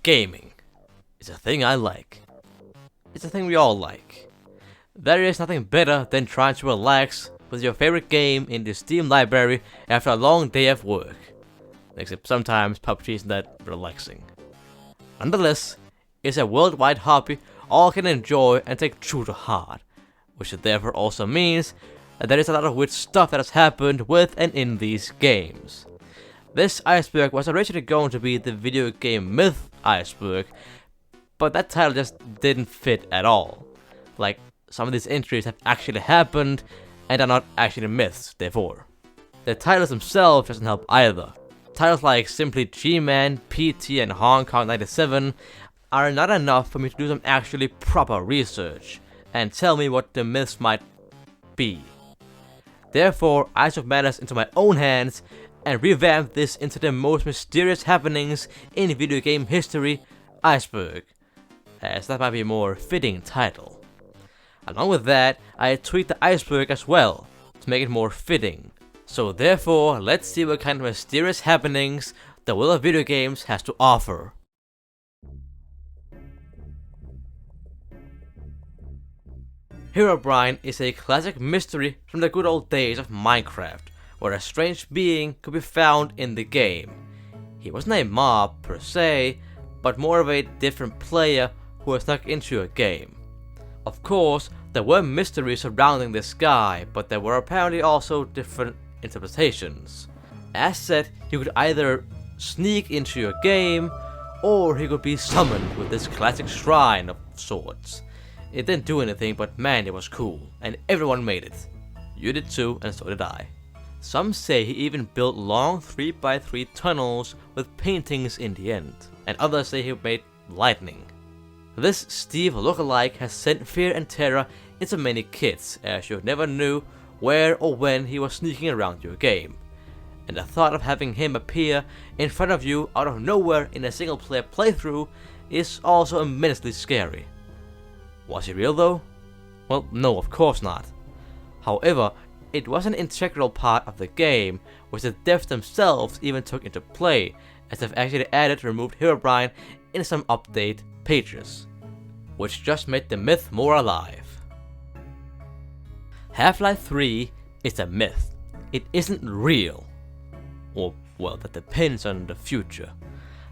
Gaming. It's a thing I like. It's a thing we all like. There is nothing better than trying to relax with your favorite game in the Steam library after a long day of work. Except sometimes PUBG isn't that relaxing. Nonetheless, it's a worldwide hobby all can enjoy and take true to heart, which therefore also means that there is a lot of weird stuff that has happened with and in these games. This Iceberg was originally going to be the video game myth Iceberg, but that title just didn't fit at all. Like, some of these entries have actually happened and are not actually myths, therefore. The titles themselves doesn't help either. Titles like simply G-Man, PT, and Hong Kong 97 are not enough for me to do some actually proper research and tell me what the myths might be. Therefore, I took matters into my own hands and revamped this into the most mysterious happenings in video game history, Iceberg, as that might be a more fitting title. Along with that, I tweaked the Iceberg as well, to make it more fitting. So therefore, let's see what kind of mysterious happenings the world of video games has to offer. Herobrine is a classic mystery from the good old days of Minecraft, where a strange being could be found in the game. He wasn't a mob per se, but more of a different player who was snuck into a game. Of course, there were mysteries surrounding this guy, but there were apparently also different interpretations. As said, he could either sneak into your game, or he could be summoned with this classic shrine of sorts. It didn't do anything, but man, it was cool, and everyone made it. You did too, and so did I. Some say he even built long 3x3 tunnels with paintings in the end, and others say he made lightning. This Steve lookalike has sent fear and terror into many kids, as you never knew where or when he was sneaking around your game. And the thought of having him appear in front of you out of nowhere in a single player playthrough is also immensely scary. Was he real though? Well, no, of course not. However, it was an integral part of the game, which the devs themselves even took into play, as they've actually added removed Herobrine in some update pages, which just made the myth more alive. Half-Life 3 is a myth. It isn't real. Or, well, that depends on the future.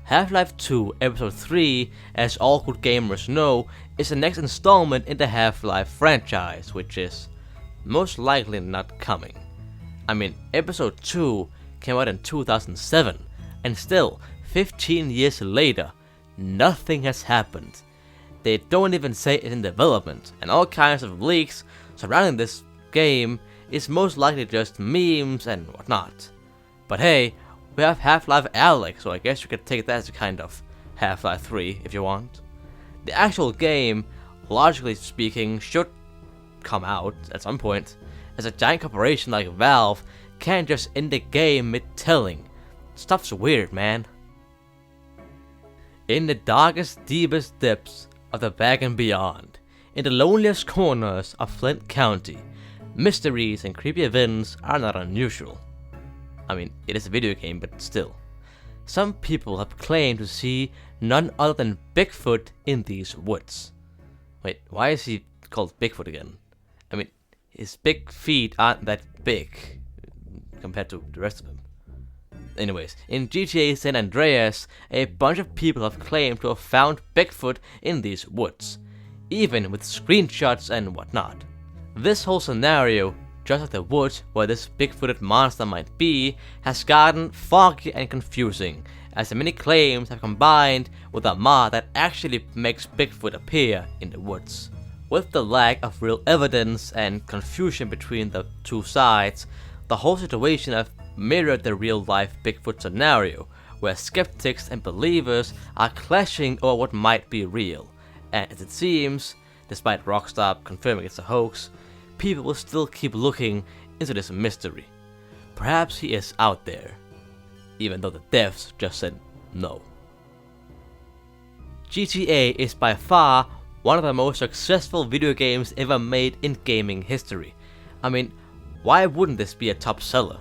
Half-Life 2 Episode 3, as all good gamers know, is the next installment in the Half-Life franchise, which is most likely not coming. I mean, Episode 2 came out in 2007, and still, 15 years later, nothing has happened. They don't even say it's in development, and all kinds of leaks surrounding this game is most likely just memes and whatnot. But hey, we have Half-Life Alyx, so I guess you could take that as a kind of Half-Life 3 if you want. The actual game, logically speaking, should come out at some point, as a giant corporation like Valve can't just end the game mid-telling. Stuff's weird, man. In the darkest, deepest depths of the back and beyond, in the loneliest corners of Flint County, mysteries and creepy events are not unusual. I mean, it is a video game, but still. Some people have claimed to see none other than Bigfoot in these woods. Wait, why is he called Bigfoot again? I mean, his big feet aren't that big compared to the rest of him. Anyways, in GTA San Andreas, a bunch of people have claimed to have found Bigfoot in these woods, even with screenshots and whatnot. This whole scenario, just like the woods where this big-footed monster might be, has gotten foggy and confusing, as the many claims have combined with a mod that actually makes Bigfoot appear in the woods. With the lack of real evidence and confusion between the two sides, the whole situation has mirrored the real-life Bigfoot scenario, where skeptics and believers are clashing over what might be real, and as it seems, despite Rockstar confirming it's a hoax, people will still keep looking into this mystery. Perhaps he is out there, even though the devs just said no. GTA is by far one of the most successful video games ever made in gaming history. I mean, why wouldn't this be a top seller?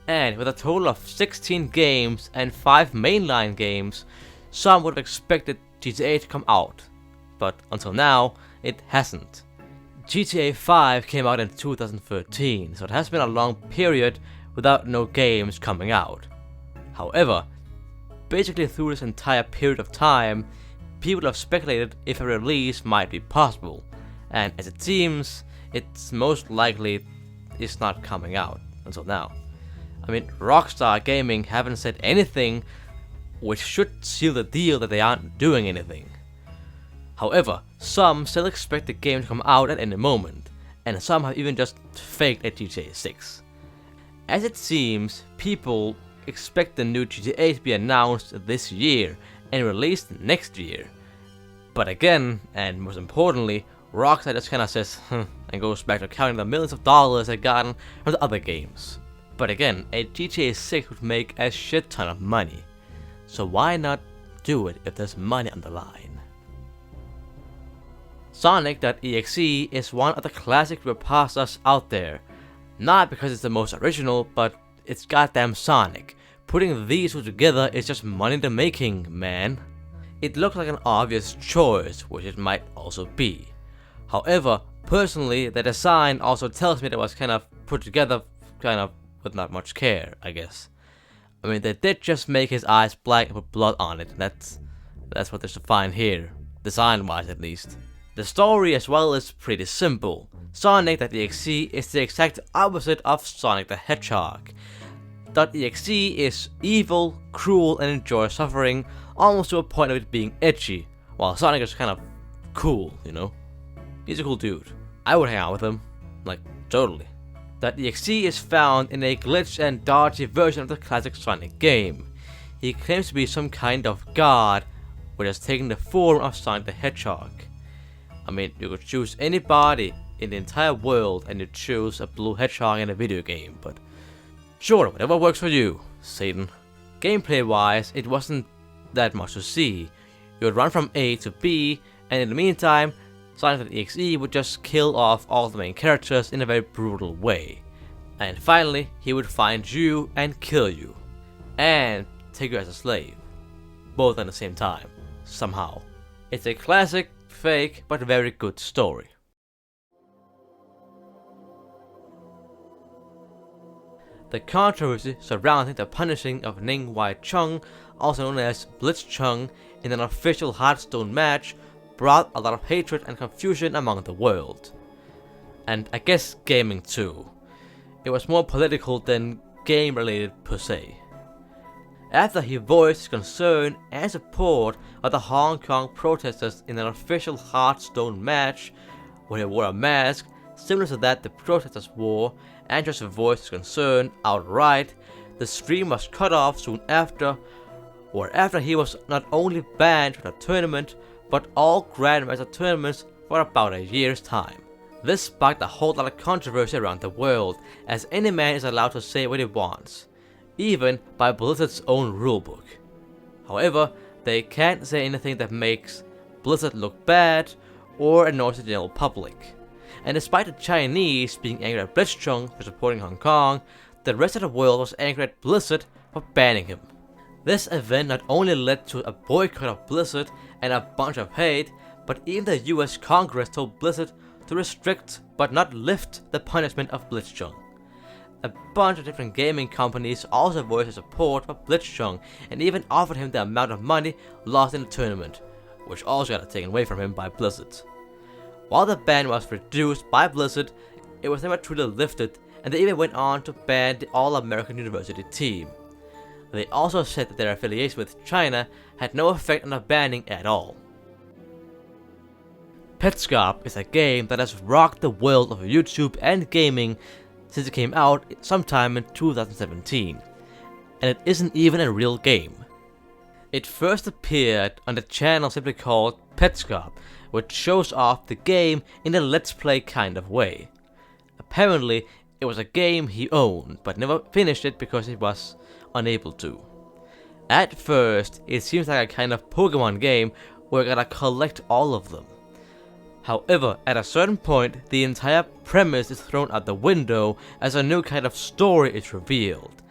And with a total of 16 games and 5 mainline games, some would have expected GTA to come out, but until now, it hasn't. GTA 5 came out in 2013, so it has been a long period without no games coming out. However, basically through this entire period of time, people have speculated if a release might be possible, and as it seems, it's most likely is not coming out until now. I mean, Rockstar Gaming haven't said anything, which should seal the deal that they aren't doing anything. However, some still expect the game to come out at any moment, and some have even just faked a GTA 6. As it seems, people expect the new GTA to be announced this year and released next year. But again, and most importantly, Rockstar just kinda says, and goes back to counting the millions of dollars they've gotten from the other games. But again, a GTA 6 would make a shit ton of money. So why not do it if there's money on the line? Sonic.exe is one of the classic repastas out there. Not because it's the most original, but it's goddamn Sonic. Putting these two together is just money in the making, man. It looks like an obvious choice, which it might also be. However, personally, the design also tells me that it was kind of put together with not much care, I guess. I mean, they did just make his eyes black and put blood on it. That's what there's to find here, design-wise at least. The story as well is pretty simple. Sonic.exe is the exact opposite of Sonic the Hedgehog. .exe is evil, cruel, and enjoys suffering, almost to a point of it being edgy, while Sonic is kind of cool, you know? He's a cool dude. I would hang out with him. Like, totally. .exe is found in a glitched and dodgy version of the classic Sonic game. He claims to be some kind of god, which has taken the form of Sonic the Hedgehog. I mean, you could choose anybody in the entire world and you choose a blue hedgehog in a video game, but sure, whatever works for you, Satan. Gameplay wise, it wasn't that much to see. You would run from A to B, and in the meantime, Sonic.exe would just kill off all the main characters in a very brutal way. And finally, he would find you and kill you. And take you as a slave. Both at the same time, somehow. It's a classic, fake, but very good story. The controversy surrounding the punishing of Ning Wai Chung, also known as Blitzchung, in an official Hearthstone match brought a lot of hatred and confusion among the world. And I guess gaming too. It was more political than game related per se. After he voiced concern and support of the Hong Kong protesters in an official Hearthstone match, where he wore a mask similar to that the protesters wore, and just voiced concern outright, the stream was cut off soon after, or after he was not only banned from the tournament, but all Grandmaster tournaments for about a year's time. This sparked a whole lot of controversy around the world, as any man is allowed to say what he wants, even by Blizzard's own rulebook. However, they can't say anything that makes Blizzard look bad or annoys the general public. And despite the Chinese being angry at Blitzchung for supporting Hong Kong, the rest of the world was angry at Blizzard for banning him. This event not only led to a boycott of Blizzard and a bunch of hate, but even the US Congress told Blizzard to restrict but not lift the punishment of Blitzchung. A bunch of different gaming companies also voiced their support for Blitzchung and even offered him the amount of money lost in the tournament, which also got taken away from him by Blizzard. While the ban was reduced by Blizzard, it was never truly lifted, and they even went on to ban the All-American University team. They also said that their affiliation with China had no effect on the banning at all. Petscop is a game that has rocked the world of YouTube and gaming since it came out sometime in 2017, and it isn't even a real game. It first appeared on the channel simply called Petscop, which shows off the game in a let's play kind of way. Apparently, it was a game he owned, but never finished it because he was unable to. At first, it seems like a kind of Pokemon game where you gotta collect all of them. However, at a certain point, the entire premise is thrown out the window as a new kind of story is revealed.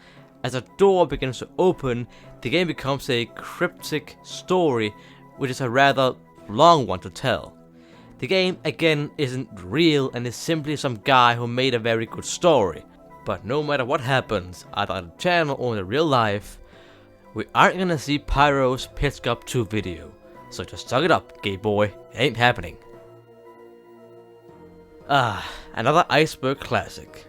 As a door begins to open, the game becomes a cryptic story, which is a rather long one to tell. The game again isn't real and is simply some guy who made a very good story. But no matter what happens, either on the channel or in the real life, we aren't gonna see Pyro's Pitch Up 2 video. So just suck it up, gay boy, it ain't happening. Another Iceberg classic.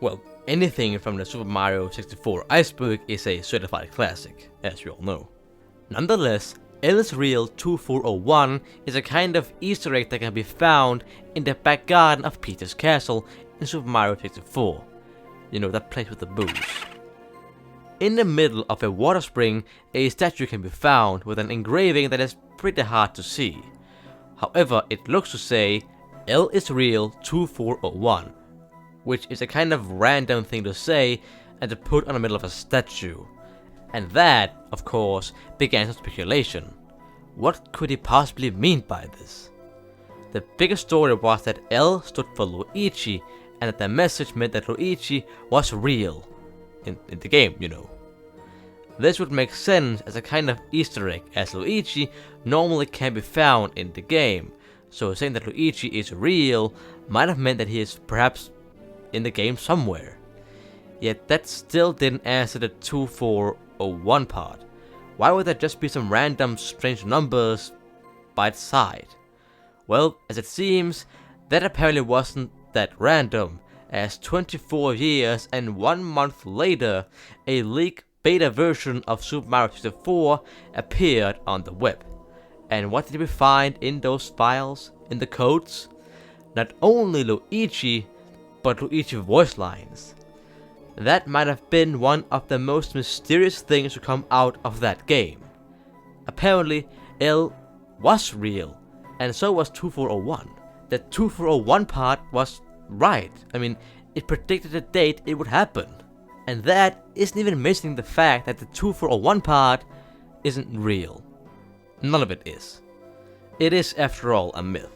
Well, anything from the Super Mario 64 Iceberg is a certified classic, as you all know. Nonetheless, L is Real 2401 is a kind of Easter egg that can be found in the back garden of Peach's castle in Super Mario 64. You know, that place with the booze. In the middle of a water spring, a statue can be found with an engraving that is pretty hard to see. However, it looks to say L is Real 2401, which is a kind of random thing to say and to put on the middle of a statue. And that, of course, began some speculation. What could he possibly mean by this? The biggest story was that L stood for Luigi, and that the message meant that Luigi was real. In the game, you know. This would make sense as a kind of Easter egg, as Luigi normally can be found in the game, so saying that Luigi is real might have meant that he is perhaps in the game somewhere. Yet that still didn't answer the 2401 part. Why would there just be some random strange numbers by its side? Well, as it seems, that apparently wasn't that random, as 24 years and 1 month later, a leaked beta version of Super Mario 64 appeared on the web. And what did we find in those files, in the codes? Not only Luigi, but Luigi voice lines. That might have been one of the most mysterious things to come out of that game. Apparently, L was real, and so was 2401. The 2401 part was right. I mean, it predicted the date it would happen. And that isn't even mentioning the fact that the 2401 part isn't real. None of it is. It is, after all, a myth.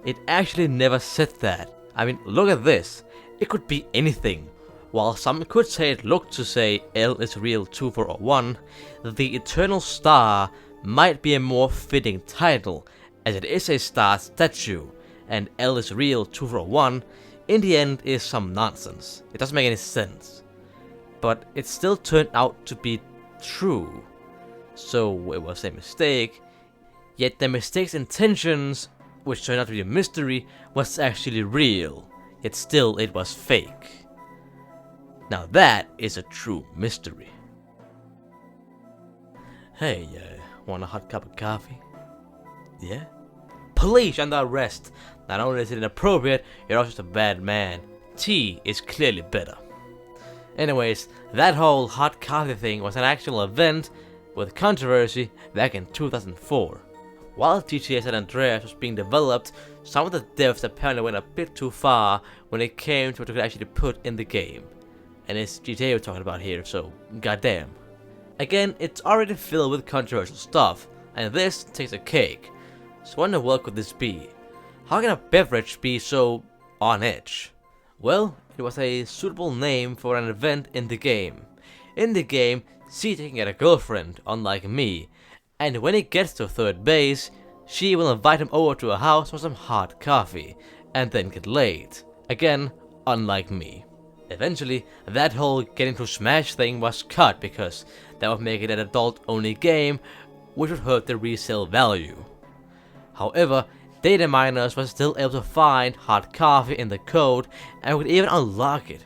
It actually never said that. I mean, look at this. It could be anything. While some could say it looked to say L is Real 2401, the Eternal Star might be a more fitting title, as it is a star statue, and L is Real 2401 in the end is some nonsense. It doesn't make any sense. But it still turned out to be true. So it was a mistake, yet the mistake's intentions, which turned out to be a mystery, was actually real, yet still it was fake. Now that is a true mystery. Hey, want a hot cup of coffee? Yeah? Police under arrest. Not only is it inappropriate, you're also just a bad man. Tea is clearly better. Anyways, that whole hot coffee thing was an actual event with controversy back in 2004. While GTA San Andreas was being developed, some of the devs apparently went a bit too far when it came to what they could actually put in the game. And it's GTA we're talking about here, so goddamn. Again, it's already filled with controversial stuff, and this takes a cake. So what in the world could this be? How can a beverage be so on edge? Well, it was a suitable name for an event in the game. In the game, CJ can get a girlfriend, unlike me, and when he gets to third base, she will invite him over to her house for some hot coffee, and then get laid. Again, unlike me. Eventually, that whole getting to smash thing was cut because that would make it an adult-only game, which would hurt the resale value. However, data miners were still able to find hot coffee in the code and would even unlock it.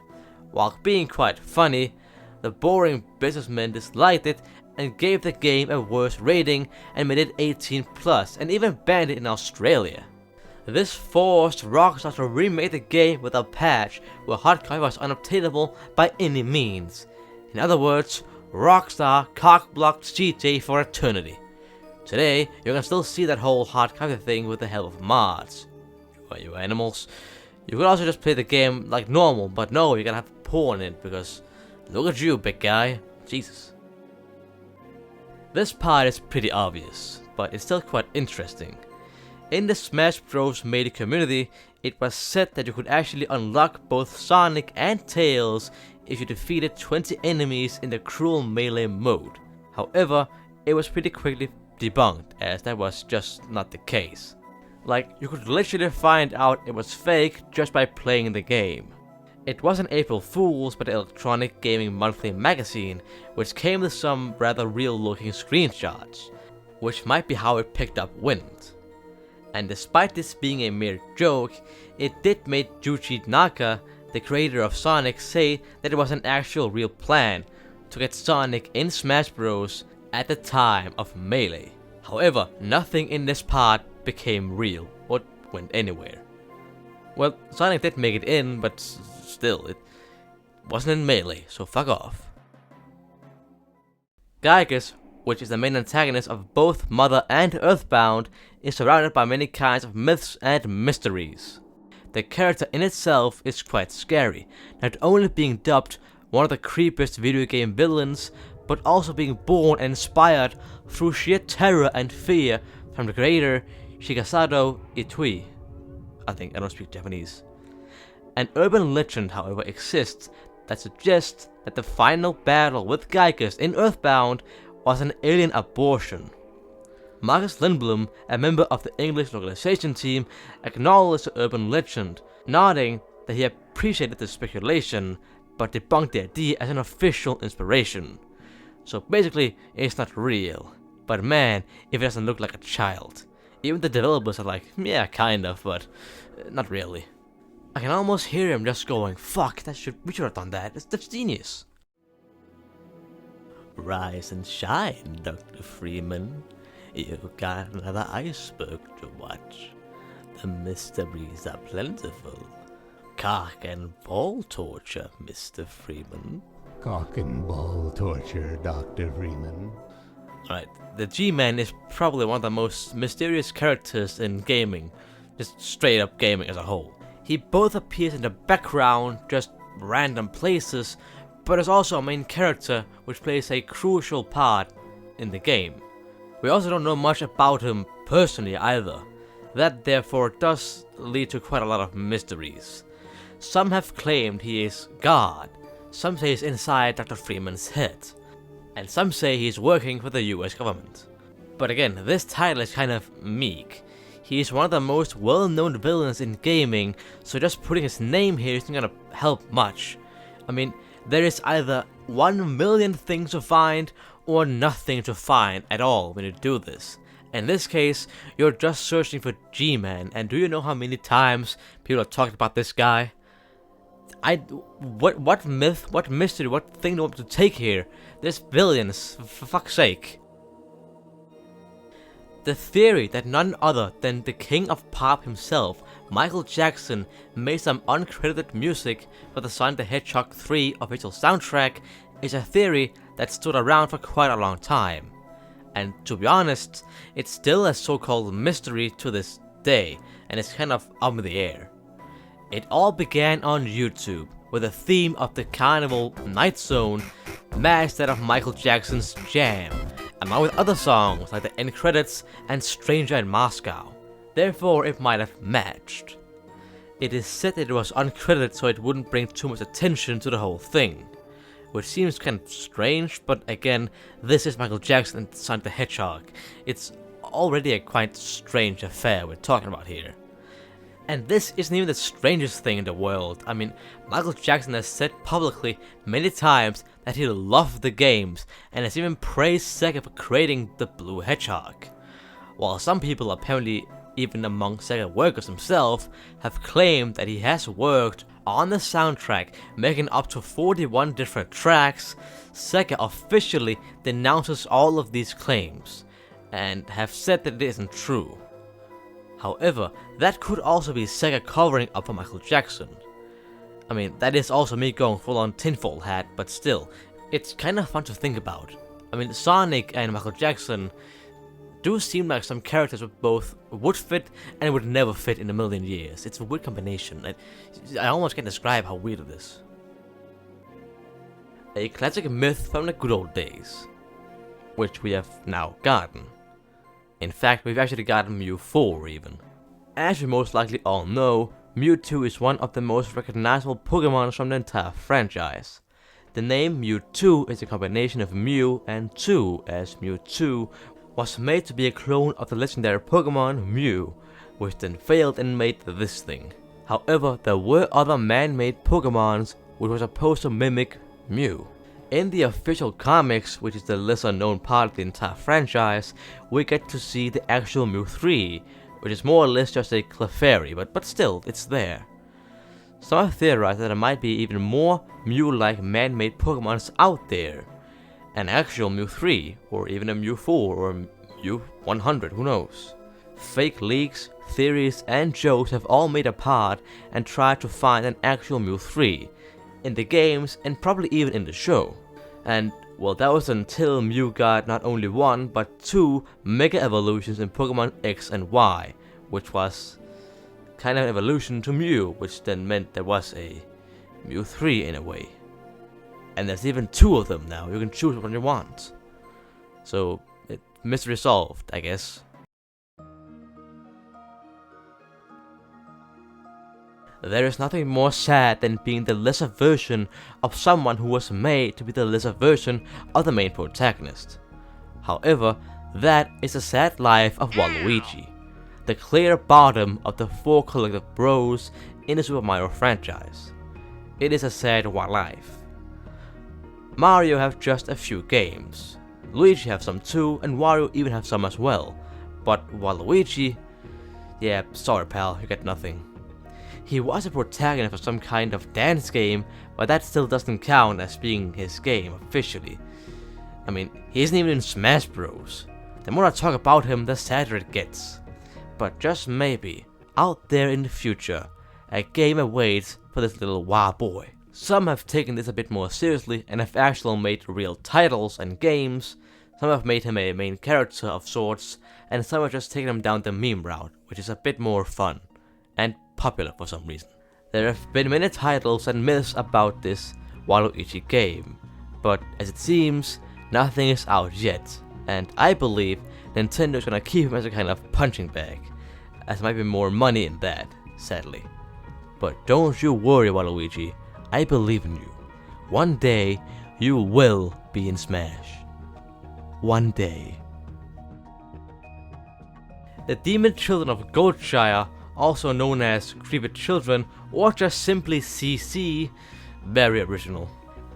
While being quite funny, the boring businessmen disliked it and gave the game a worse rating and made it 18+ and even banned it in Australia. This forced Rockstar to remake the game with a patch where hot coffee was unobtainable by any means. In other words, Rockstar cock-blocked GTA for eternity. Today, you can still see that whole hot coffee thing with the help of mods. You animals. You could also just play the game like normal, but no, you're gonna have porn in it because look at you, big guy. Jesus. This part is pretty obvious, but it's still quite interesting. In the Smash Bros. Melee community, it was said that you could actually unlock both Sonic and Tails if you defeated 20 enemies in the cruel melee mode. However, it was pretty quickly debunked, as that was just not the case. Like, you could literally find out it was fake just by playing the game. It wasn't April Fool's, but the Electronic Gaming Monthly magazine, which came with some rather real-looking screenshots, which might be how it picked up wind. And despite this being a mere joke, it did make Yuji Naka, the creator of Sonic, say that it was an actual real plan to get Sonic in Smash Bros. At the time of Melee. However, nothing in this part became real or went anywhere. Well, Sonic did make it in, but still, it wasn't in Melee, so fuck off. Gyges, which is the main antagonist of both Mother and Earthbound, is surrounded by many kinds of myths and mysteries. The character in itself is quite scary, not only being dubbed one of the creepiest video game villains, but also being born and inspired through sheer terror and fear from the creator Shigesato Itoi. I don't speak Japanese. An urban legend, however, exists that suggests that the final battle with Gyges in Earthbound was an alien abortion. Marcus Lindblom, a member of the English localization team, acknowledged the urban legend, nodding that he appreciated the speculation, but debunked the idea as an official inspiration. So basically, it's not real. But man, if it doesn't look like a child. Even the developers are like, yeah, kind of, but not really. I can almost hear him just going, fuck, we should have done that. That's genius. Rise and shine, Dr. Freeman. You've got another iceberg to watch. The mysteries are plentiful. Cock and ball torture, Mr. Freeman. Cock and ball torture, Dr. Freeman. Alright, the G-Man is probably one of the most mysterious characters in gaming. Just straight up gaming as a whole. He both appears in the background, just random places, but is also a main character which plays a crucial part in the game. We also don't know much about him personally either. That therefore does lead to quite a lot of mysteries. Some have claimed he is God. Some say he's inside Dr. Freeman's head, and some say he's working for the US government. But again, this title is kind of meek. He's one of the most well-known villains in gaming, so just putting his name here isn't gonna help much. I mean, there is either 1 million things to find, or nothing to find at all when you do this. In this case, you're just searching for G-Man, and do you know how many times people have talked about this guy? What myth, what mystery, what thing do you want to take here? There's billions, for fuck's sake. The theory that none other than the king of pop himself, Michael Jackson, made some uncredited music for the Sonic the Hedgehog 3 official soundtrack is a theory that stood around for quite a long time. And to be honest, it's still a so-called mystery to this day, and it's kind of up in the air. It all began on YouTube, with the theme of the Carnival Night Zone matched that of Michael Jackson's Jam, along with other songs like the end credits and Stranger in Moscow. Therefore, it might have matched. It is said that it was uncredited so it wouldn't bring too much attention to the whole thing, which seems kind of strange, but again, this is Michael Jackson and Sonic the Hedgehog. It's already a quite strange affair we're talking about here. And this isn't even the strangest thing in the world. I mean, Michael Jackson has said publicly many times that he loved the games, and has even praised Sega for creating the Blue Hedgehog. While some people, apparently even among Sega workers themselves, have claimed that he has worked on the soundtrack, making up to 41 different tracks, Sega officially denounces all of these claims, and have said that it isn't true. However, that could also be Sega covering up for Michael Jackson. I mean, that is also me going full on tinfoil hat, but still, it's kind of fun to think about. I mean, Sonic and Michael Jackson do seem like some characters with both would fit and would never fit in a million years. It's a weird combination. I almost can't describe how weird it is. A classic myth from the good old days, which we have now gotten. In fact, we've actually gotten Mew 4 even. As we most likely all know, Mewtwo is one of the most recognizable Pokemon from the entire franchise. The name Mewtwo is a combination of Mew and 2, as Mewtwo was made to be a clone of the legendary Pokemon Mew, which then failed and made this thing. However, there were other man-made Pokemons which were supposed to mimic Mew. In the official comics, which is the lesser known part of the entire franchise, we get to see the actual Mew 3, which is more or less just a Clefairy, but still, it's there. Some have theorized that there might be even more Mew-like man-made Pokemons out there. An actual Mew 3, or even a Mew 4, or Mew 100, who knows. Fake leaks, theories, and jokes have all made a part and tried to find an actual Mew 3, in the games and probably even in the show. And, well, that was until Mew got not only 1, but 2 Mega Evolutions in Pokemon X and Y, which was kind of an evolution to Mew, which then meant there was a Mew 3 in a way. And there's even 2 of them now, you can choose what you want. So, mystery solved, I guess. There is nothing more sad than being the lesser version of someone who was made to be the lesser version of the main protagonist. However, that is the sad life of Waluigi, the clear bottom of the 4 collective bros in the Super Mario franchise. It is a sad life. Mario have just a few games, Luigi have some too, and Wario even have some as well. But Waluigi, yeah, sorry pal, you get nothing. He was a protagonist for some kind of dance game, but that still doesn't count as being his game officially. I mean, he isn't even in Smash Bros. The more I talk about him, the sadder it gets. But just maybe, out there in the future, a game awaits for this little wah boy. Some have taken this a bit more seriously and have actually made real titles and games. Some have made him a main character of sorts, and some have just taken him down the meme route, which is a bit more fun and popular for some reason. There have been many titles and myths about this Waluigi game, but as it seems, nothing is out yet, and I believe Nintendo is gonna keep him as a kind of punching bag, as there might be more money in that, sadly. But don't you worry, Waluigi, I believe in you. One day, you will be in Smash. One day. The Demon Children of Goldshire, also known as Creepy Children or just simply CC, very original,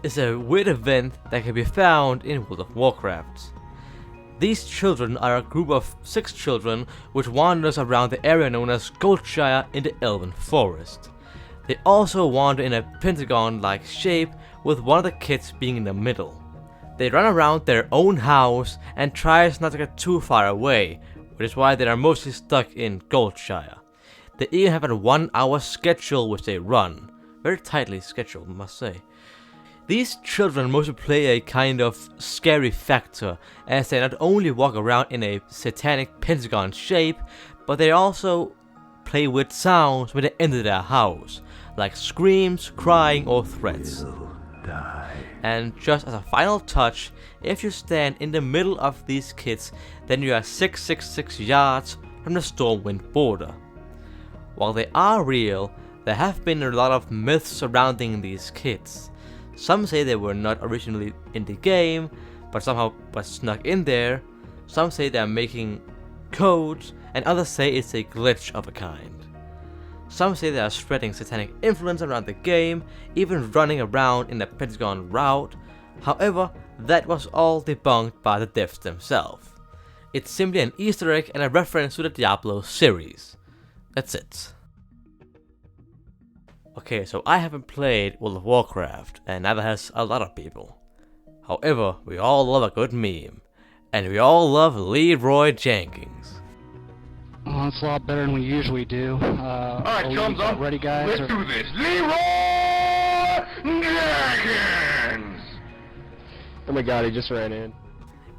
is a weird event that can be found in World of Warcraft. These children are a group of 6 children which wanders around the area known as Goldshire in the Elven Forest. They also wander in a pentagon-like shape with one of the kids being in the middle. They run around their own house and tries not to get too far away, which is why they are mostly stuck in Goldshire. They even have a 1-hour schedule which they run. Very tightly scheduled, I must say. These children mostly play a kind of scary factor, as they not only walk around in a satanic pentagon shape, but they also play with sounds when they enter their house, like screams, crying, or threats. And just as a final touch, if you stand in the middle of these kids, then you are 666 yards from the Stormwind border. While they are real, there have been a lot of myths surrounding these kids. Some say they were not originally in the game, but somehow snuck in there. Some say they are making codes, and others say it's a glitch of a kind. Some say they are spreading satanic influence around the game, even running around in the Pentagon route. However, that was all debunked by the devs themselves. It's simply an Easter egg and a reference to the Diablo series. That's it. Okay, so I haven't played World of Warcraft, and neither has a lot of people. However, we all love a good meme, and we all love Leroy Jenkins. Oh, it's a lot better than we usually do. Alright, thumbs up. Ready, guys? Let's do this. Leroy Jenkins! Oh my god, he just ran in.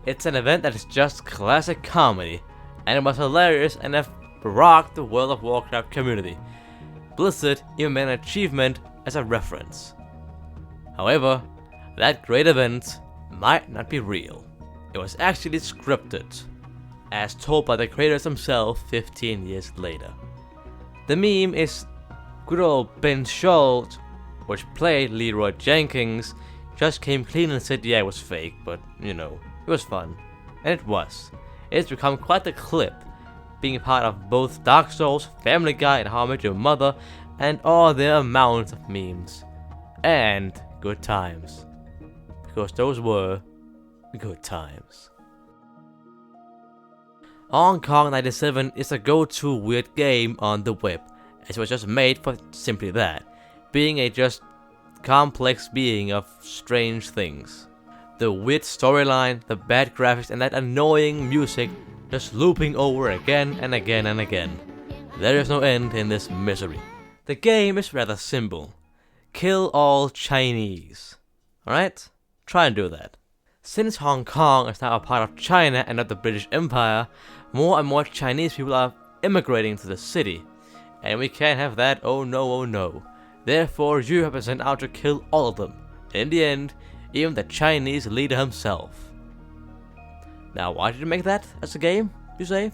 It's an event that is just classic comedy, and it was hilarious and have rocked the World of Warcraft community. Blizzard even made an achievement as a reference. However, that great event might not be real. It was actually scripted, as told by the creators themselves 15 years later. The meme is good old Ben Schultz, which played Leroy Jenkins, just came clean and said yeah, it was fake, but you know, it was fun. And it was. It's become quite the clip, being a part of both Dark Souls, Family Guy, and How I Met Your Mother, and all the amounts of memes. And good times. Because those were good times. Hong Kong 97 is a go-to weird game on the web, as it was just made for simply that, being a just complex being of strange things. The weird storyline, the bad graphics, and that annoying music just looping over again and again and again. There is no end in this misery. The game is rather simple. Kill all Chinese. Alright? Try and do that. Since Hong Kong is now a part of China and not the British Empire, more and more Chinese people are immigrating to the city. And we can't have that, oh no, oh no. Therefore, you have been sent out to kill all of them. In the end, even the Chinese leader himself. Now, why did you make that as a game, you say?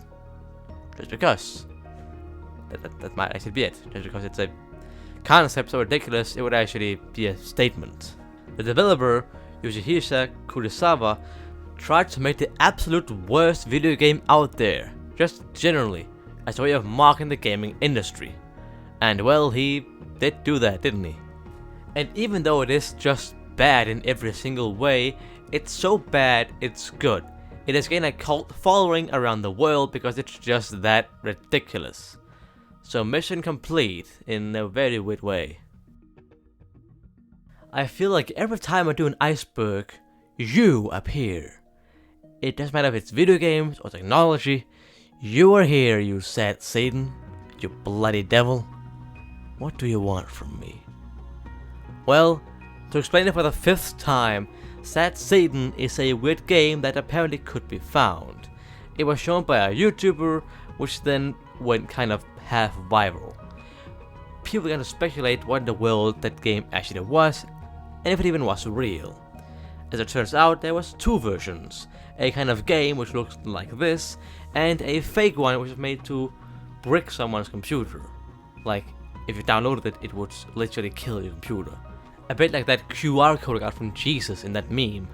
Just because. That might actually be it. Just because it's a concept so ridiculous, it would actually be a statement. The developer, Yoshihisa Kurosawa, tried to make the absolute worst video game out there, just generally, as a way of mocking the gaming industry. And well, he did do that, didn't he? And even though it is just bad in every single way, it's so bad it's good. It has gained a cult following around the world because it's just that ridiculous. So mission complete in a very weird way. I feel like every time I do an Iceberg, you appear. It doesn't matter if it's video games or technology, you are here, you sad Satan, you bloody devil. What do you want from me? Well, to explain it for the 5th time, Sad Satan is a weird game that apparently could be found. It was shown by a YouTuber, which then went kind of half viral. People began to speculate what in the world that game actually was, and if it even was real. As it turns out, there was 2 versions. A kind of game which looks like this, and a fake one which was made to brick someone's computer. Like, if you downloaded it, it would literally kill your computer. A bit like that QR code I got from Jesus in that meme.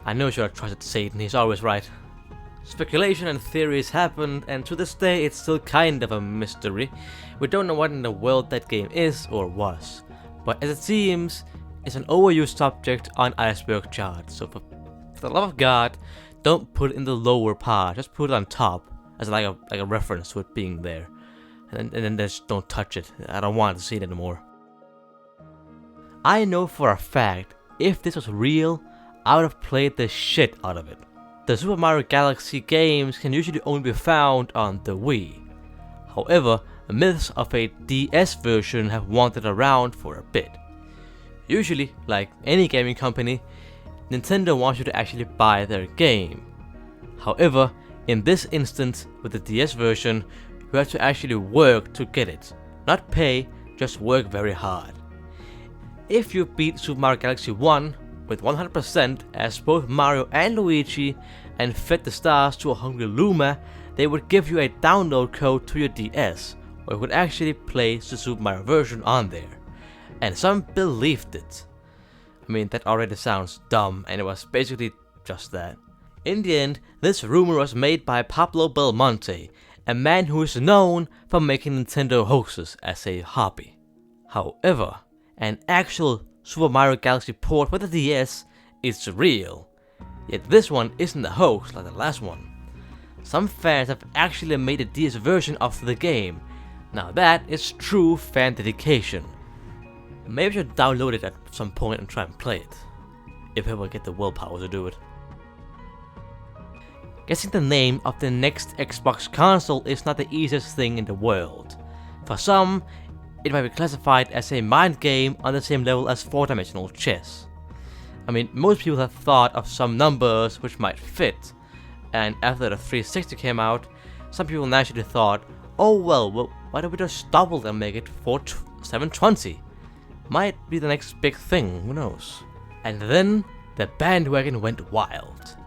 I know you should have trusted Satan, he's always right. Speculation and theories happened, and to this day it's still kind of a mystery. We don't know what in the world that game is or was. But as it seems, it's an overused subject on Iceberg charts, so for the love of God, don't put it in the lower part, just put it on top as like a reference to it being there. And then just don't touch it. I don't want to see it anymore. I know for a fact, if this was real, I would have played the shit out of it. The Super Mario Galaxy games can usually only be found on the Wii. However, myths of a DS version have wandered around for a bit. Usually, like any gaming company, Nintendo wants you to actually buy their game. However, in this instance, with the DS version, you have to actually work to get it. Not pay, just work very hard. If you beat Super Mario Galaxy 1 with 100% as both Mario and Luigi and fed the stars to a hungry Luma, they would give you a download code to your DS, where you could actually play the Super Mario version on there. And some believed it. I mean, that already sounds dumb, and it was basically just that. In the end, this rumor was made by Pablo Belmonte, a man who is known for making Nintendo hoaxes as a hobby. However, an actual Super Mario Galaxy port for the DS is real, yet this one isn't a hoax like the last one. Some fans have actually made a DS version of the game. Now that is true fan dedication. Maybe I should download it at some point and try and play it, if I ever get the willpower to do it. Guessing the name of the next Xbox console is not the easiest thing in the world. For some, it might be classified as a mind game on the same level as 4-dimensional chess. I mean, most people have thought of some numbers which might fit, and after the 360 came out, some people naturally thought, oh well, why don't we just double and make it 720? Might be the next big thing, who knows? And then, the bandwagon went wild.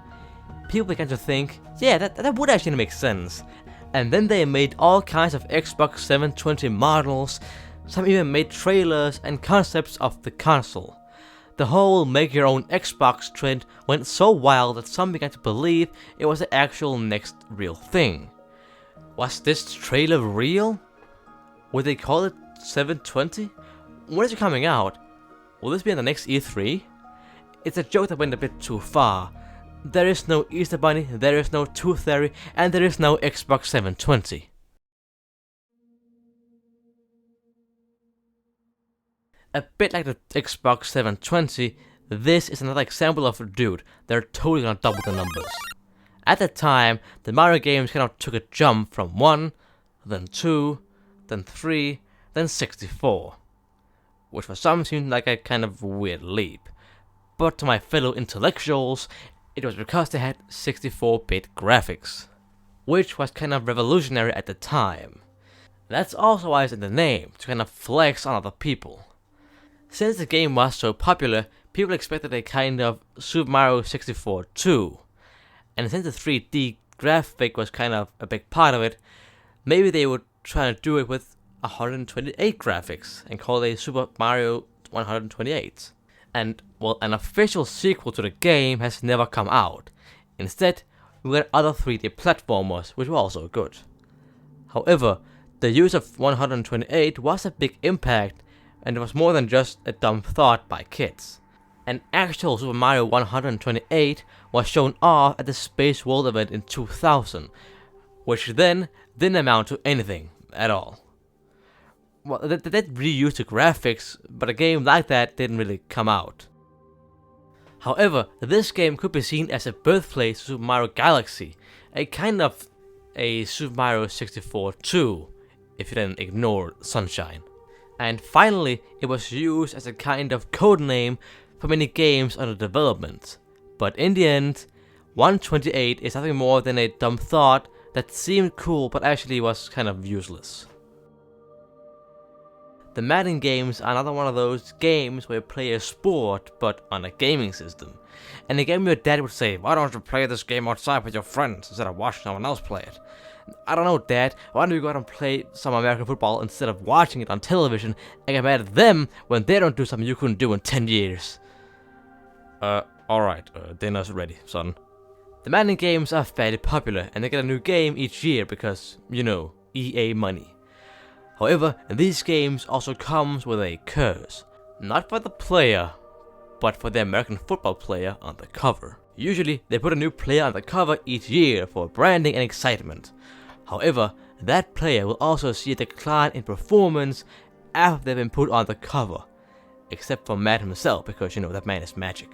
People began to think, yeah, that would actually make sense. And then they made all kinds of Xbox 720 models, some even made trailers and concepts of the console. The whole make your own Xbox trend went so wild that some began to believe it was the actual next real thing. Was this trailer real? Would they call it 720? When is it coming out? Will this be in the next E3? It's a joke that went a bit too far. There is no Easter Bunny, there is no Tooth Fairy, and there is no Xbox 720. A bit like the Xbox 720, this is another example of, dude, they're totally gonna double the numbers. At the time, the Mario games kind of took a jump from 1, then 2, then 3, then 64. Which for some seemed like a kind of weird leap. But to my fellow intellectuals, it was because they had 64-bit graphics. Which was kind of revolutionary at the time. That's also why it's in the name, to kind of flex on other people. Since the game was so popular, people expected a kind of Super Mario 64 2. And since the 3D graphic was kind of a big part of it, maybe they would try to do it with 128 graphics and call it Super Mario 128. And, well, an official sequel to the game has never come out. Instead, we got other 3D platformers, which were also good. However, the use of 128 was a big impact, and it was more than just a dumb thought by kids. An actual Super Mario 128 was shown off at the Space World event in 2000, which then didn't amount to anything at all. Well, they reused the graphics, but a game like that didn't really come out. However, this game could be seen as a birthplace to Super Mario Galaxy, a kind of a Super Mario 64 2, if you then ignore Sunshine. And finally, it was used as a kind of codename for many games under development. But in the end, 128 is nothing more than a dumb thought that seemed cool but actually was kind of useless. The Madden games are another one of those games where you play a sport but on a gaming system. And the game your dad would say, why don't you play this game outside with your friends instead of watching someone else play it? I don't know, Dad, why don't you go out and play some American football instead of watching it on television and get mad at them when they don't do something you couldn't do in 10 years? Alright, dinner's ready, son. The Madden games are fairly popular and they get a new game each year because, you know, EA money. However, these games also comes with a curse. Not for the player, but for the American football player on the cover. Usually, they put a new player on the cover each year for branding and excitement. However, that player will also see a decline in performance after they've been put on the cover. Except for Matt himself, because you know, that man is magic.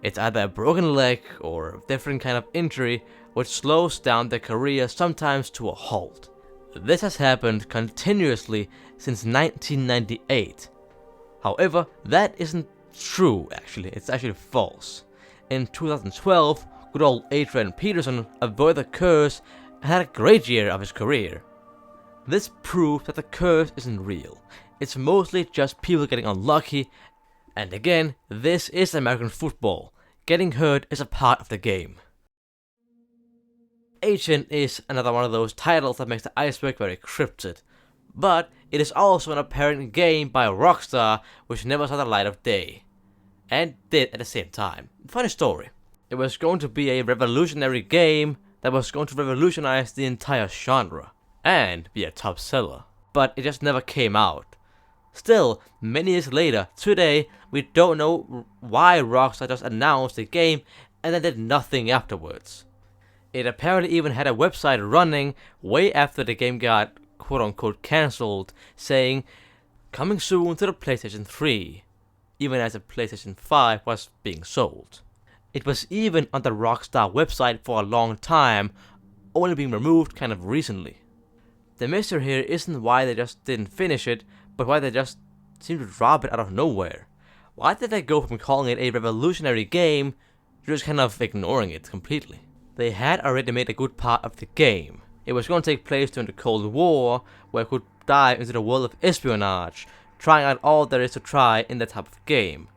It's either a broken leg or a different kind of injury which slows down their career sometimes to a halt. This has happened continuously since 1998. However, that isn't true actually, it's actually false. In 2012, good old Adrian Peterson avoided the curse and had a great year of his career. This proves that the curse isn't real. It's mostly just people getting unlucky, and again, this is American football. Getting hurt is a part of the game. Agent is another one of those titles that makes the Iceberg very cryptid, but it is also an apparent game by Rockstar which never saw the light of day. And did at the same time. Funny story. It was going to be a revolutionary game that was going to revolutionize the entire genre and be a top seller, but it just never came out. Still, many years later, today, we don't know why Rockstar just announced the game and then did nothing afterwards. It apparently even had a website running way after the game got quote-unquote cancelled, saying, coming soon to the PlayStation 3, even as the PlayStation 5 was being sold. It was even on the Rockstar website for a long time, only being removed kind of recently. The mystery here isn't why they just didn't finish it, but why they just seemed to drop it out of nowhere. Why did they go from calling it a revolutionary game to just kind of ignoring it completely? They had already made a good part of the game. It was going to take place during the Cold War, where it could dive into the world of espionage, trying out all there is to try in that type of game.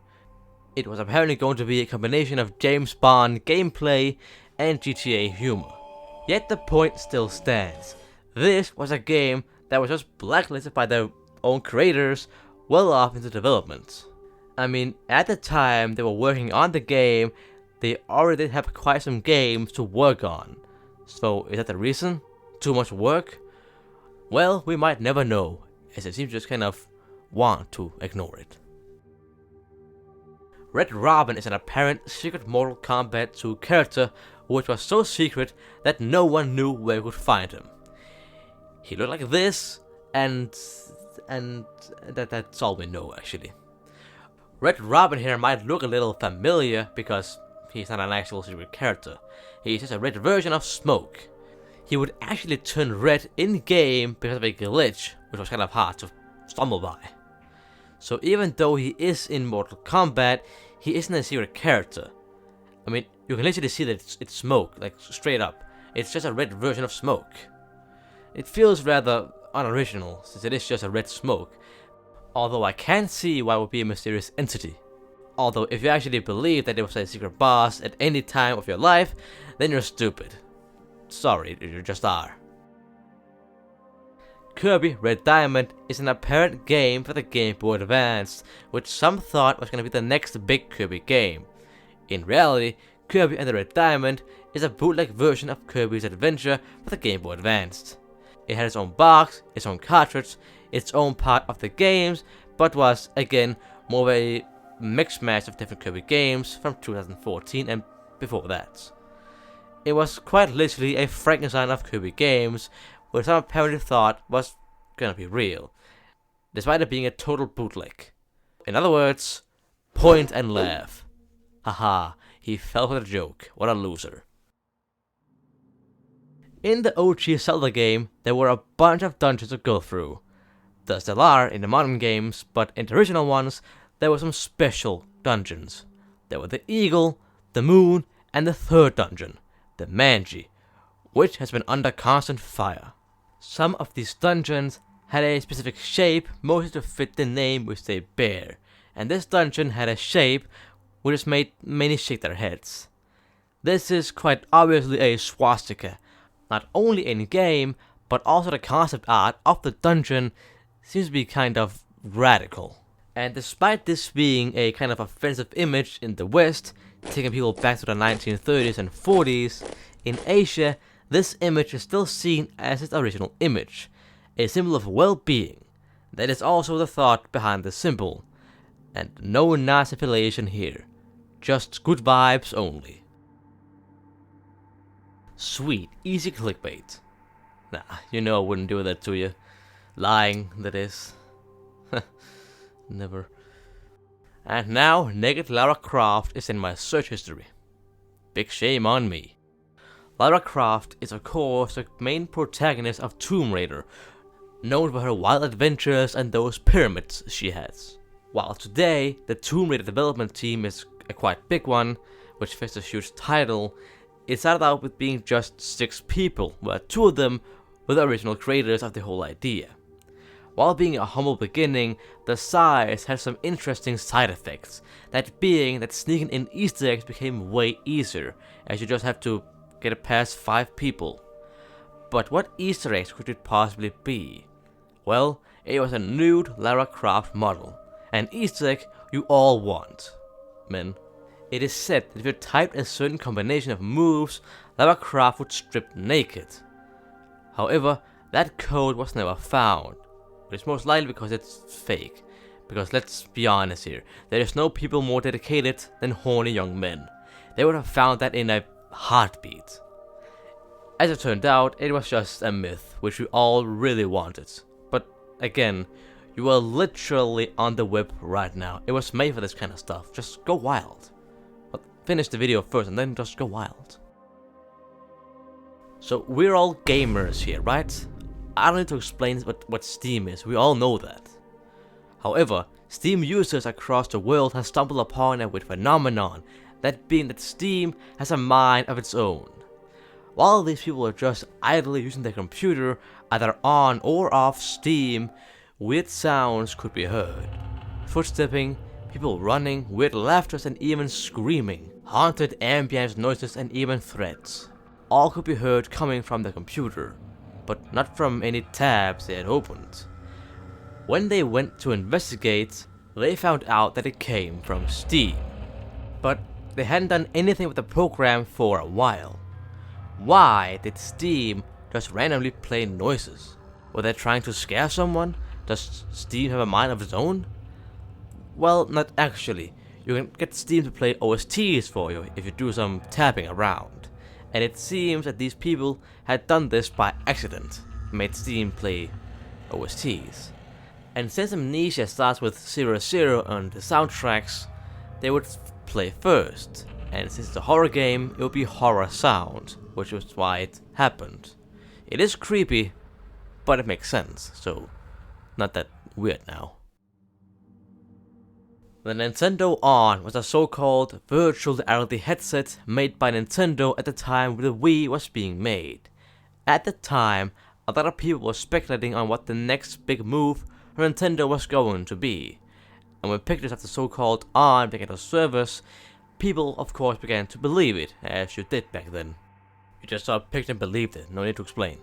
It was apparently going to be a combination of James Bond gameplay and GTA humor. Yet the point still stands. This was a game that was just blacklisted by their own creators well off into development. I mean, at the time they were working on the game, they already did have quite some games to work on. So is that the reason? Too much work? Well, we might never know, as it seems to just kind of want to ignore it. Red Robin is an apparent secret Mortal Kombat 2 character which was so secret that no one knew where you could find him. He looked like this, and that's all we know actually. Red Robin here might look a little familiar because he's not an actual secret character. He's just a red version of Smoke. He would actually turn red in-game because of a glitch, which was kind of hard to stumble by. So even though he is in Mortal Kombat, he isn't a secret character. I mean, you can literally see that it's Smoke, like straight up. It's just a red version of Smoke. It feels rather unoriginal, since it is just a red Smoke. Although I can see why it would be a mysterious entity. Although if you actually believe that it was a secret boss at any time of your life, then you're stupid. Sorry, you just are. Kirby Red Diamond is an apparent game for the Game Boy Advance, which some thought was going to be the next big Kirby game. In reality, Kirby and the Red Diamond is a bootleg version of Kirby's Adventure for the Game Boy Advance. It had its own box, its own cartridge, its own part of the games, but was, again, more of a mixed match of different Kirby games from 2014 and before that. It was quite literally a Frankenstein of Kirby games, which some apparently thought was gonna be real, despite it being a total bootleg. In other words, point and laugh. Haha, he fell for the joke, what a loser. In the OG Zelda game, there were a bunch of dungeons to go through. There still are in the modern games, but in the original ones, there were some special dungeons. There were the Eagle, the Moon, and the third dungeon, the Manji, which has been under constant fire. Some of these dungeons had a specific shape, mostly to fit the name which they bear, and this dungeon had a shape which has made many shake their heads. This is quite obviously a swastika, not only in game, but also the concept art of the dungeon seems to be kind of radical. And despite this being a kind of offensive image in the West, taking people back to the 1930s and 40s, in Asia, this image is still seen as its original image, a symbol of well-being. That is also the thought behind the symbol. And no Nazi affiliation here, just good vibes only. Sweet, easy clickbait. Nah, you know I wouldn't do that to you. Lying, that is. Never. And now, naked Lara Croft is in my search history. Big shame on me. Lara Croft is of course the main protagonist of Tomb Raider, known for her wild adventures and those pyramids she has. While today, the Tomb Raider development team is a quite big one, which faces a huge title, it started out with being just 6 people, where 2 of them were the original creators of the whole idea. While being a humble beginning, the size had some interesting side effects, that being that sneaking in Easter eggs became way easier, as you just have to get it past 5 people. But what Easter eggs could it possibly be? Well, it was a nude Lara Croft model, an Easter egg you all want. Men. It is said that if you typed a certain combination of moves, Lara Croft would strip naked. However, that code was never found. It's most likely because it's fake. Because let's be honest here, there is no people more dedicated than horny young men. They would have found that in a heartbeat. As it turned out, it was just a myth, which we all really wanted. But again, you are literally on the web right now. It was made for this kind of stuff. Just go wild. But finish the video first and then just go wild. So we're all gamers here, right? I don't need to explain what Steam is, we all know that. However, Steam users across the world have stumbled upon a weird phenomenon, that being that Steam has a mind of its own. While these people are just idly using their computer, either on or off Steam, weird sounds could be heard. Footstepping, people running, weird laughters and even screaming, haunted ambient noises and even threats. All could be heard coming from the computer, but not from any tabs they had opened. When they went to investigate, they found out that it came from Steam. But they hadn't done anything with the program for a while. Why did Steam just randomly play noises? Were they trying to scare someone? Does Steam have a mind of its own? Well, not actually. You can get Steam to play OSTs for you if you do some tapping around. And it seems that these people had done this by accident, made Steam play OSTs. And since Amnesia starts with 00 on the soundtracks, they would play first. And since it's a horror game, it would be horror sound, which was why it happened. It is creepy, but it makes sense, so not that weird now. The Nintendo On was a so-called virtual reality headset made by Nintendo at the time the Wii was being made. At the time, a lot of people were speculating on what the next big move for Nintendo was going to be. And when pictures of the so-called On began to surface, people of course began to believe it, as you did back then. You just saw a picture and believed it, no need to explain.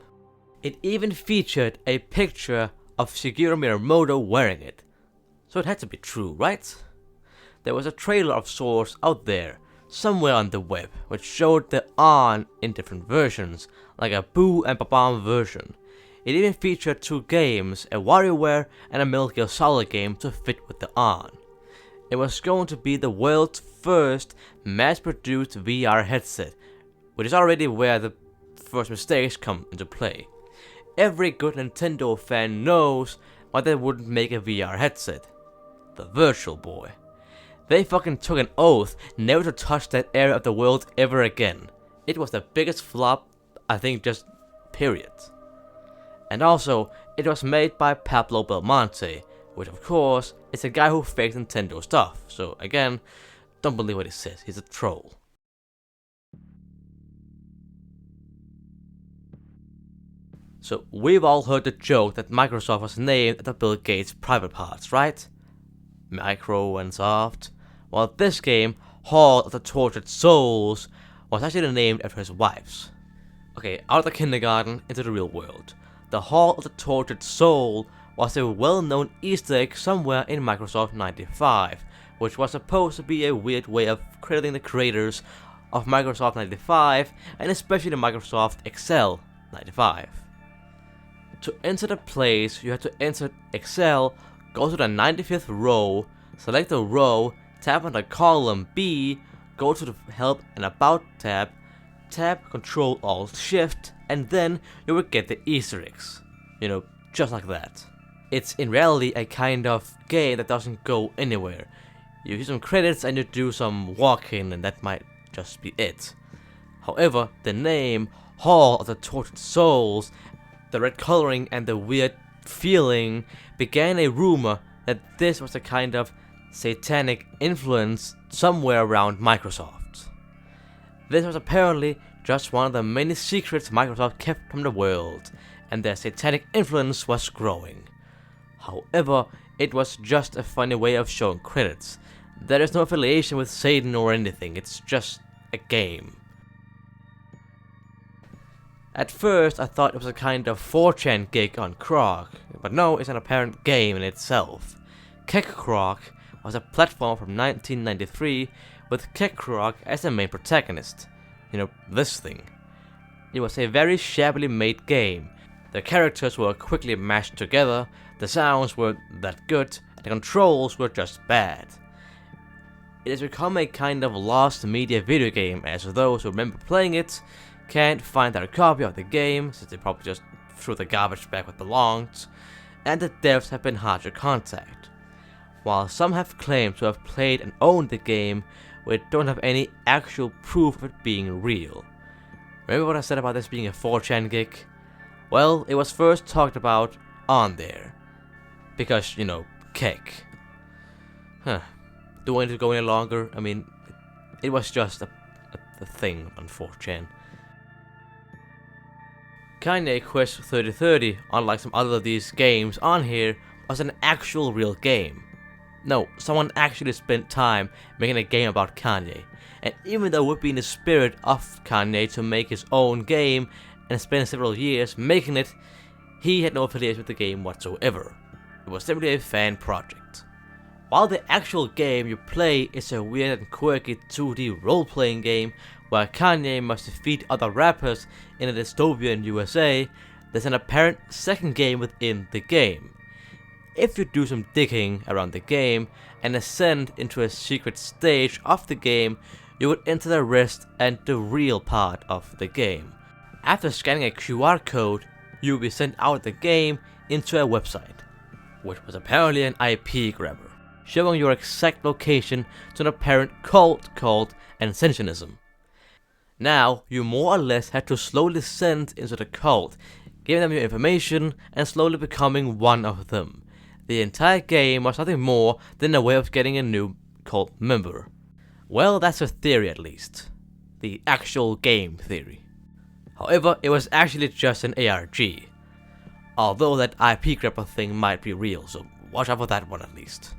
It even featured a picture of Shigeru Miyamoto wearing it. So it had to be true, right? There was a trailer of sorts out there, somewhere on the web, which showed the On in different versions, like a Boo and Babam version. It even featured 2 games, a WarioWare and a Metal Gear Solid game to fit with the On. It was going to be the world's first mass-produced VR headset, which is already where the first mistakes come into play. Every good Nintendo fan knows why they wouldn't make a VR headset. The Virtual Boy. They fucking took an oath never to touch that area of the world ever again. It was the biggest flop, I think, just period. And also, it was made by Pablo Belmonte, which of course is a guy who fakes Nintendo stuff, so again, don't believe what he says, he's a troll. So we've all heard the joke that Microsoft was named after Bill Gates' private parts, right? Micro and soft. Well, this game, Hall of the Tortured Souls, was actually named after his wife's. Okay, out of the kindergarten into the real world. The Hall of the Tortured Soul was a well-known Easter egg somewhere in Microsoft 95, which was supposed to be a weird way of crediting the creators of Microsoft 95, and especially the Microsoft Excel 95. To enter the place, you had to enter Excel, go to the 95th row, select the row, tap on the column B, go to the Help and About tab, tap Ctrl Alt Shift, and then you will get the Easter eggs. You know, just like that. It's in reality a kind of game that doesn't go anywhere. You use some credits and you do some walking, and that might just be it. However, the name Hall of the Tortured Souls, the red coloring and the weird feeling began a rumor that this was a kind of satanic influence somewhere around Microsoft. This was apparently just one of the many secrets Microsoft kept from the world, and their satanic influence was growing. However, it was just a funny way of showing credits. There is no affiliation with Satan or anything, it's just a game. At first, I thought it was a kind of 4chan gig on Croc, but no, it's an apparent game in itself. Croc was a platform from 1993 with Croc as the main protagonist. You know, this thing. It was a very shabbily made game. The characters were quickly mashed together, the sounds weren't that good, and the controls were just bad. It has become a kind of lost media video game, as those who remember playing it can't find their copy of the game, since they probably just threw the garbage bag where it belonged, and the devs have been hard to contact. While some have claimed to have played and owned the game, we don't have any actual proof of it being real. Remember what I said about this being a 4chan gig? Well, it was first talked about on there. Because, you know, Kek. Do I need to go any longer? I mean, it was just a thing on 4chan. Kanye Quest 3030, unlike some other of these games on here, was an actual real game. No, someone actually spent time making a game about Kanye, and even though it would be in the spirit of Kanye to make his own game and spend several years making it, he had no affiliation with the game whatsoever. It was simply a fan project. While the actual game you play is a weird and quirky 2D role-playing game where Kanye must defeat other rappers in a dystopian USA, there's an apparent second game within the game. If you do some digging around the game and ascend into a secret stage of the game, you would enter the rest and the real part of the game. After scanning a QR code, you will be sent out of the game into a website, which was apparently an IP grabber, showing your exact location to an apparent cult called Ascensionism. Now, you more or less had to slowly descend into the cult, giving them your information and slowly becoming one of them. The entire game was nothing more than a way of getting a new cult member. Well, that's a theory at least. The actual game theory. However, it was actually just an ARG. Although that IP grabber thing might be real, so watch out for that one at least.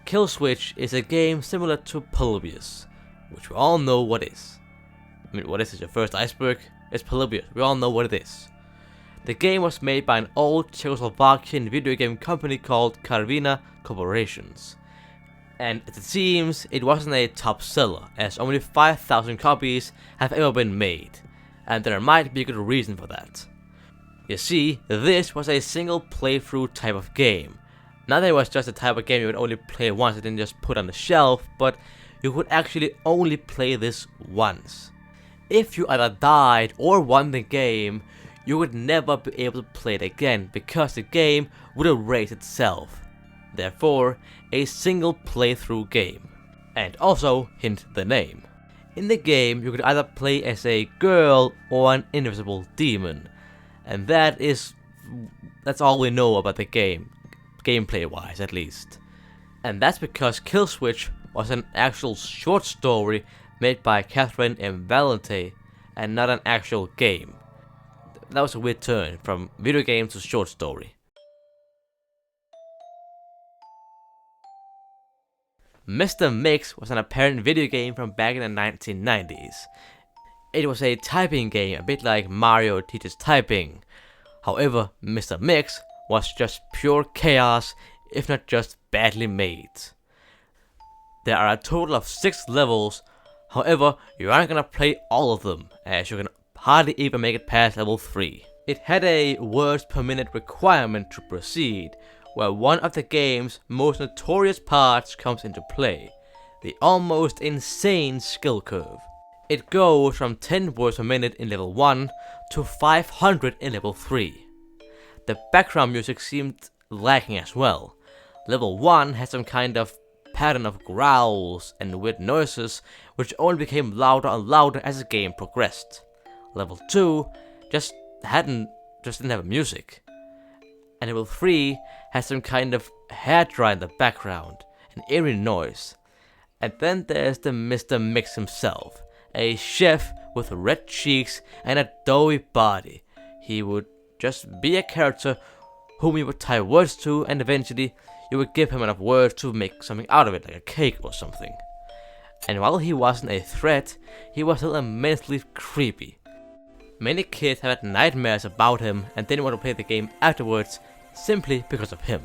Kill Switch is a game similar to Polybius, which we all know what is. I mean, what is it, your first Iceberg? It's Polybius, we all know what it is. The game was made by an old Czechoslovakian video game company called Karvina Corporations. And it seems it wasn't a top seller, as only 5,000 copies have ever been made, and there might be a good reason for that. You see, this was a single playthrough type of game. Not that it was just a type of game you would only play once and then just put on the shelf, but you could actually only play this once. If you either died or won the game, you would never be able to play it again because the game would erase itself. Therefore, a single playthrough game. And also, hint the name. In the game, you could either play as a girl or an invisible demon. And that's all we know about the game, gameplay wise at least. And that's because Kill Switch was an actual short story made by Catherine M. Valente and not an actual game. That was a weird turn from video game to short story. Mr. Mix was an apparent video game from back in the 1990s. It was a typing game, a bit like Mario teaches typing. However, Mr. Mix was just pure chaos, if not just badly made. There are a total of 6 levels, however, you aren't gonna play all of them, as you can hardly even make it past level 3. It had a words per minute requirement to proceed, where one of the game's most notorious parts comes into play, the almost insane skill curve. It goes from 10 words per minute in level 1 to 500 in level 3. The background music seemed lacking as well. Level 1 had some kind of pattern of growls and weird noises, which only became louder and louder as the game progressed. Level 2 just didn't have music. And level 3 has some kind of hairdryer in the background, an eerie noise. And then there's the Mr. Mix himself, a chef with red cheeks and a doughy body. He would just be a character whom you would tie words to, and eventually you would give him enough words to make something out of it, like a cake or something. And while he wasn't a threat, he was still immensely creepy. Many kids have had nightmares about him and didn't want to play the game afterwards simply because of him.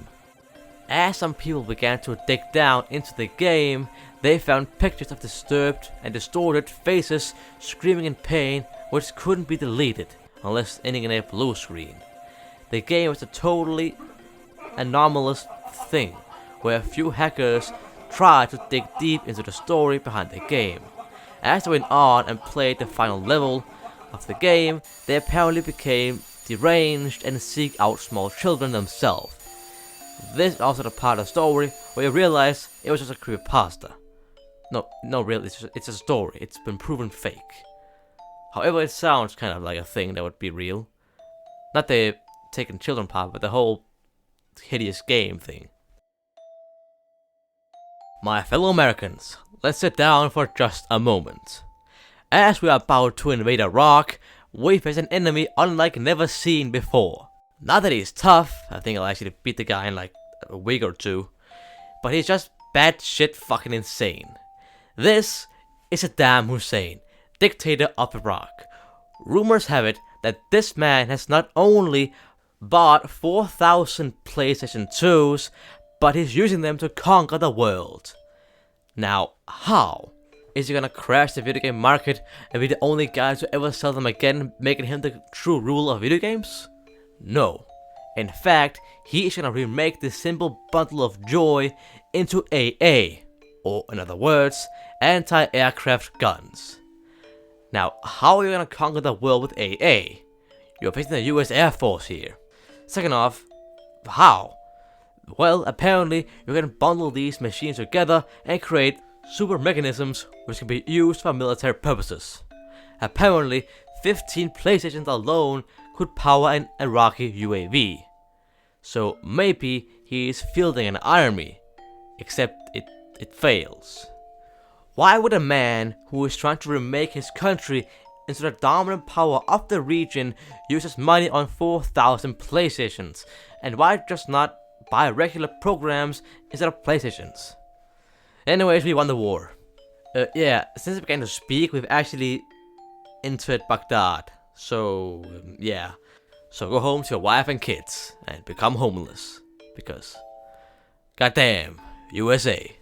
As some people began to dig down into the game, they found pictures of disturbed and distorted faces screaming in pain, which couldn't be deleted unless ending in a blue screen. The game was a totally anomalous thing, where a few hackers tried to dig deep into the story behind the game. As they went on and played the final level of the game, they apparently became deranged and seek out small children themselves. This is also the part of the story where you realize it was just a creepypasta. No, really, it's a story. It's been proven fake. However, it sounds kind of like a thing that would be real. Not the taking children part, but the whole hideous game thing. My fellow Americans, let's sit down for just a moment. As we are about to invade Iraq, we face an enemy unlike never seen before. Not that he's tough, I think I'll actually beat the guy in like a week or two, but he's just batshit fucking insane. This is Saddam Hussein, dictator of Iraq. Rumors have it that this man has not only bought 4,000 PlayStation 2s, but he's using them to conquer the world. Now, how? Is he gonna crash the video game market and be the only guy to ever sell them again, making him the true ruler of video games? No. In fact, he is gonna remake this simple bundle of joy into AA, or in other words, anti-aircraft guns. Now, how are you gonna conquer the world with AA? You're facing the US Air Force here. Second off, how? Well, apparently, you can bundle these machines together and create super mechanisms which can be used for military purposes. Apparently, 15 PlayStations alone could power an Iraqi UAV. So maybe he is fielding an army, except it fails. Why would a man who is trying to remake his country into the dominant power of the region use his money on 4,000 PlayStations? And why just not buy regular programs instead of PlayStations? Anyways, we won the war. Yeah, since we began to speak, we've actually entered Baghdad. So, yeah. So go home to your wife and kids and become homeless. Because, goddamn, USA.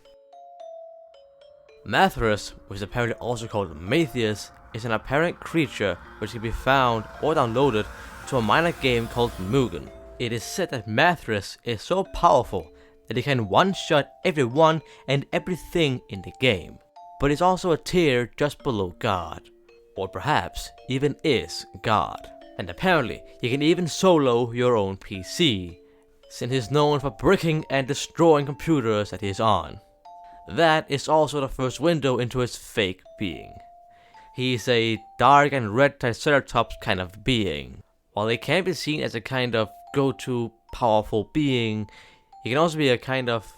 Mathras, which is apparently also called Matthias, is an apparent creature which can be found or downloaded to a minor game called Mugen. It is said that Mathras is so powerful that he can one-shot everyone and everything in the game. But he's also a tier just below God. Or perhaps even is God. And apparently, he can even solo your own PC, since he's known for bricking and destroying computers that he's on. That is also the first window into his fake being. He's a dark and red Triceratops kind of being. While he can be seen as a kind of go-to powerful being, he can also be a kind of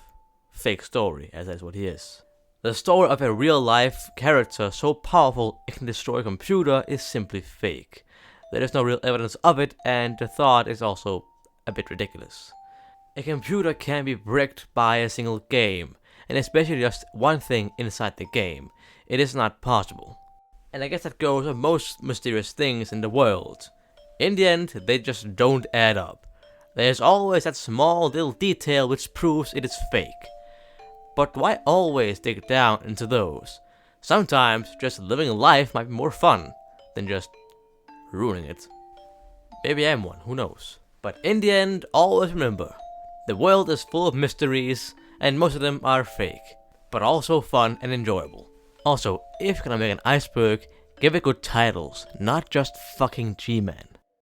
fake story, as that's what he is. The story of a real-life character so powerful it can destroy a computer is simply fake. There is no real evidence of it, and the thought is also a bit ridiculous. A computer can be bricked by a single game, and especially just one thing inside the game. It is not possible. And I guess that goes for most mysterious things in the world. In the end, they just don't add up. There's always that small little detail which proves it is fake. But why always dig down into those? Sometimes just living life might be more fun than just ruining it. Maybe I'm one, who knows. But in the end, always remember, the world is full of mysteries, and most of them are fake, but also fun and enjoyable. Also, if you're gonna make an Iceberg, give it good titles, not just fucking G-Man.